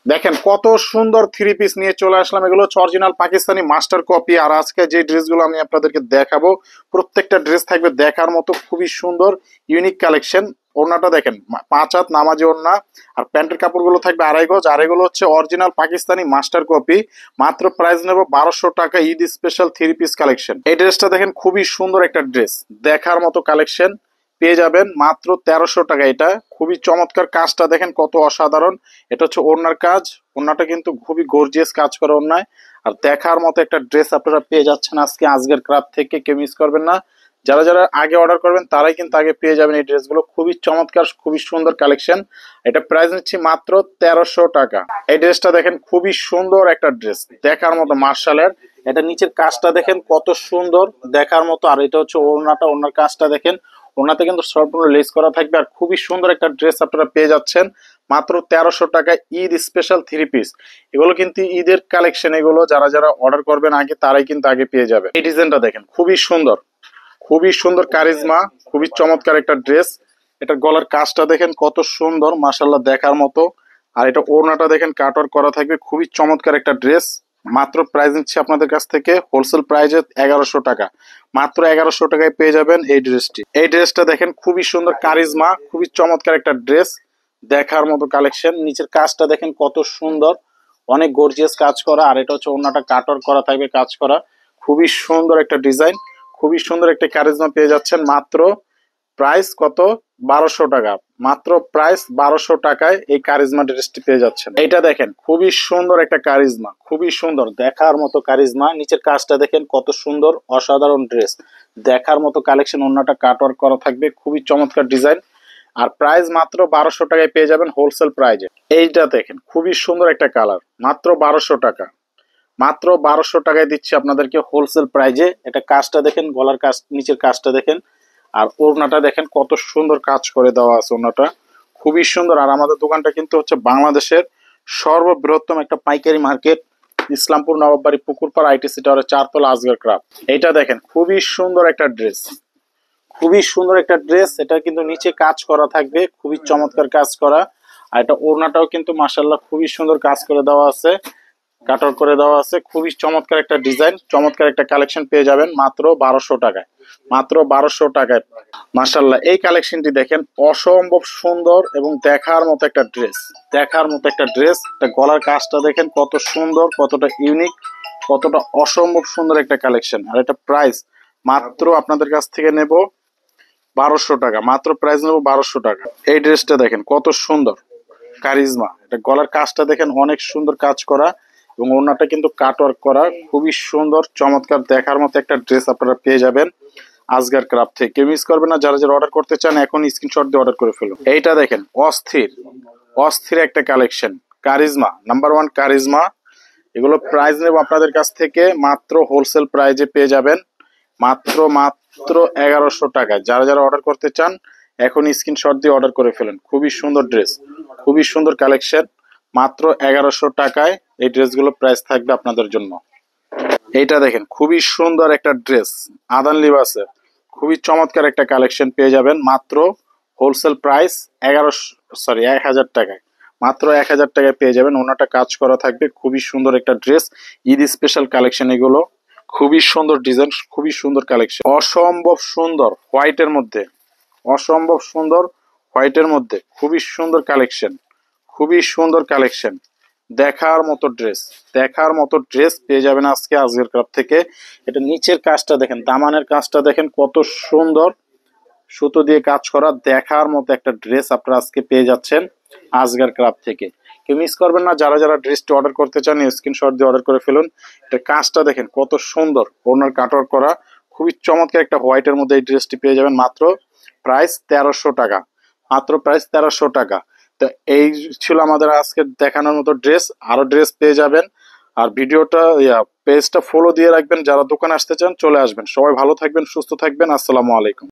দেখেন কত সুন্দর থ্রি পিস নিয়ে চলে আসলাম। এগুলো হচ্ছে অরিজিনাল পাকিস্তানি মাস্টার কপি। আর আজকে যে ড্রেসগুলো আমি আপনাদেরকে দেখাবো প্রত্যেকটা ড্রেস থাকবে দেখার মতো, খুবই সুন্দর ইউনিক কালেকশন। ওড়নাটা দেখেন 5 হাত নামাজি ওড়না। আর প্যান্টের কাপড়গুলো থাকবে আড়াই গজ। আর এগুলো হচ্ছে অরিজিনাল পাকিস্তানি মাস্টার কপি। মাত্র প্রাইস নেব 1200 টাকা। Eid special three piece collection. এই ড্রেসটা দেখেন খুবই সুন্দর একটা ড্রেস, দেখার মতো কালেকশন পেয়ে যাবেন মাত্র 1300 টাকা। এটা খুবই চমৎকার, কাজটা দেখেন কত অসাধারণ। এটা হচ্ছে ওড়নার কাজ। ওড়নাটা কিন্তু খুবই গর্জিয়াস কাজ করা ওড়নায়। আর দেখার মতো একটা ড্রেস আপনারা পেয়ে যাচ্ছেন আজকের ক্রাফট থেকে। কেউ মিস করবেন না। যারা যারা আগে অর্ডার করবেন তারাই কিন্তু আগে পেয়ে যাবেন এই ড্রেসগুলো। খুবই চমৎকার, খুবই সুন্দর কালেকশন। এটা প্রাইস নিচ্ছি মাত্র 1300 টাকা। এই ড্রেসটা দেখেন খুবই সুন্দর একটা ড্রেস, দেখার মতো মার্শালের। এটা নিচের কাজটা দেখেন কত সুন্দর, দেখার মতো। আর এটা হচ্ছে ওড়নাটা, ওড়নার কাজটা দেখেন। ওনাতে কিন্তু সম্পূর্ণ লেস করা থাকবে। আর খুবই সুন্দর একটা ড্রেস আপনারা পেয়ে যাচ্ছেন মাত্র 1300 টাকায়। Eid special three piece. এগুলো কিন্তু ঈদের কালেকশন। এগুলো যারা যারা অর্ডার করবেন আগে তারাই কিন্তু আগে পেয়ে যাবে। এই ডিজাইনটা দেখেন খুবই সুন্দর, খুবই সুন্দর কারিজমা, খুবই চমৎকার একটা ড্রেস। এটা গলার কাজটা দেখেন কত সুন্দর, মাশাআল্লাহ দেখার মতো। আর এটা ওড়নাটা দেখেন কাটওয়ার্ক করা থাকবে, খুবই চমৎকার একটা ড্রেস। মাত্র প্রাইস নিচ্ছে আপনাদের কাছ থেকে হোলসেল প্রাইজে 1100 টাকা। মাত্র 1100 টাকায় পেয়ে যাবেন এই ড্রেসটি। এই ড্রেসটা দেখেন খুবই সুন্দর কারিজমা, খুবই চমৎকার একটা ড্রেস, দেখার মতো কালেকশন। নিচের কাজটা দেখেন কত সুন্দর, অনেক গর্জিয়াস কাজ করা। আর এটা হচ্ছে ওড়নাটা কাটওয়ার্ক করা থাকবে, কাজ করা। খুবই সুন্দর একটা ডিজাইন, খুবই সুন্দর একটা কারিজমা পেয়ে যাচ্ছেন। মাত্র প্রাইস কত? 1200 টাকা। মাত্র প্রাইস 1200 টাকায় এই কারিজমা ড্রেসটি পেয়ে যাচ্ছেন। এইটা দেখেন খুবই সুন্দর একটা কারিজমা, খুবই সুন্দর দেখার মতো কারিজমা। নিচের কাজটা দেখেন কত সুন্দর, অসাধারণ ড্রেস, দেখার মতো কালেকশন। অন্যটা কাটওয়ার্ক করা থাকবে, খুবই চমৎকার ডিজাইন। আর প্রাইস মাত্র 1200 টাকায় পেয়ে যাবেন হোলসেল প্রাইজে। এইটা দেখেন খুবই সুন্দর একটা কালার, মাত্র 1200 টাকা। মাত্র 1200 টাকায় দিচ্ছি আপনাদেরকে হোলসেল প্রাইজে। এটা কাজটা দেখেন, গলার কাজ, নিচের কাজটা দেখেন। আর ওড়নাটা দেখেন কত সুন্দর কাজ করে দেওয়া আছে। ওড়নাটা খুবই সুন্দর। আর আমাদের দোকানটা কিন্তু হচ্ছে বাংলাদেশের সর্ববৃহত্তম একটা পাইকারি মার্কেট, ইসলামপুর নবাববাড়ি পুকুরপাড় আইটিসি টাওয়ারের 4 তলা আজগর ক্রাফট। এইটা দেখেন খুবই সুন্দর একটা ড্রেস, খুবই সুন্দর একটা ড্রেস। এটা কিন্তু নিচে কাজ করা থাকবে, খুবই চমৎকার কাজ করা। আর এটা ওড়নাটাও কিন্তু মাশাআল্লাহ খুবই সুন্দর কাজ করে দেওয়া আছে, কাটার করে দেওয়া আছে। খুবই চমৎকার একটা ডিজাইন, চমৎকার একটা কালেকশন পেয়ে যাবেন মাত্র 1200 টাকায়। মাত্র 1200 টাকায় মাশাআল্লাহ এই কালেকশনটি দেখেন, অসম্ভব সুন্দর এবং দেখার মতো একটা ড্রেস, দেখার মতো একটা ড্রেস। এটা গলার কাজটা দেখেন কত সুন্দর, কতটা ইউনিক, কতটা অসম্ভব সুন্দর একটা কালেকশন। আর এটা প্রাইস মাত্র আপনাদের কাছ থেকে নেব 1200 টাকা। মাত্র প্রাইস নেব 1200 টাকা। এই ড্রেসটা দেখেন কত সুন্দর কারিজমা। এটা গলার কাজটা দেখেন অনেক সুন্দর কাজ করা এবং ওড়নাটা কিন্তু কাটওয়ার্ক করা, খুবই সুন্দর চমৎকার দেখার মতো একটা ড্রেস আপনারা পেয়ে যাবেন আজগার ক্রাফট থেকে। কেউ মিস করবে না। যারা যারা অর্ডার করতে চান এখন স্ক্রিনশট দিয়ে অর্ডার করে ফেলুন। এইটা দেখেন অস্থির, অস্থির একটা কালেকশন, কারিজমা নাম্বার 1 কারিজমা। এগুলো প্রাইস নেব আপনাদের কাছ থেকে মাত্র হোলসেল প্রাইজে পেয়ে যাবেন মাত্র মাত্র 1100 টাকায়। যারা যারা অর্ডার করতে চান এখন স্ক্রিনশট দিয়ে অর্ডার করে ফেলেন। খুবই সুন্দর ড্রেস, খুবই সুন্দর কালেকশন। মাত্র 1100 টাকায় এই ড্রেসগুলো প্রাইস থাকবে আপনাদের জন্য। এইটা দেখেন খুবই সুন্দর একটা ড্রেস, আদান লিবাসের। খুবই চমৎকার একটা কালেকশন পেয়ে যাবেন মাত্র হোলসেল প্রাইস 1000 টাকায়। মাত্র 1000 টাকায় পেয়ে যাবেন। ওনাটা কাজ করা থাকবে, খুবই সুন্দর একটা ড্রেস, ঈদ স্পেশাল কালেকশন এগুলো। খুবই সুন্দর ডিজাইন, খুবই সুন্দর কালেকশন, অসম্ভব সুন্দর হোয়াইটের মধ্যে, অসম্ভব সুন্দর হোয়াইটের মধ্যে। খুবই সুন্দর কালেকশন, খুবই সুন্দর কালেকশন, দেখার মতো ড্রেস, দেখার মতো ড্রেস পেয়ে যাবেন আজকে আজকের ক্রাফট থেকে। এটা নিচের কাজটা দেখেন, দামানের কাজটা দেখেন কত সুন্দর, সুতো দিয়ে কাজ করা, দেখার মতো একটা ড্রেস আপনারা আজকে পেয়ে যাচ্ছেন আজগার ক্রাফট থেকে। কেউ মিস করবেন না। যারা যারা ড্রেসটি অর্ডার করতে চান স্ক্রিনশট দিয়ে অর্ডার করে ফেলুন। এটা কাজটা দেখেন কত সুন্দর, ওনার কাটওয়ার্ক করা, খুবই চমৎকার একটা হোয়াইটের মধ্যে এই ড্রেসটি পেয়ে যাবেন মাত্র প্রাইস 1300 টাকা। মাত্র প্রাইস 1300 টাকা। তো এই ছিল আমাদের আজকে দেখানোর মতো ড্রেস। আরো ড্রেস পেয়ে যাবেন। আর ভিডিওটা পেজটা ফলো দিয়ে রাখবেন। যারা দোকানে আসতে চান চলে আসবেন। সবাই ভালো থাকবেন, সুস্থ থাকবেন। আসসালামু আলাইকুম।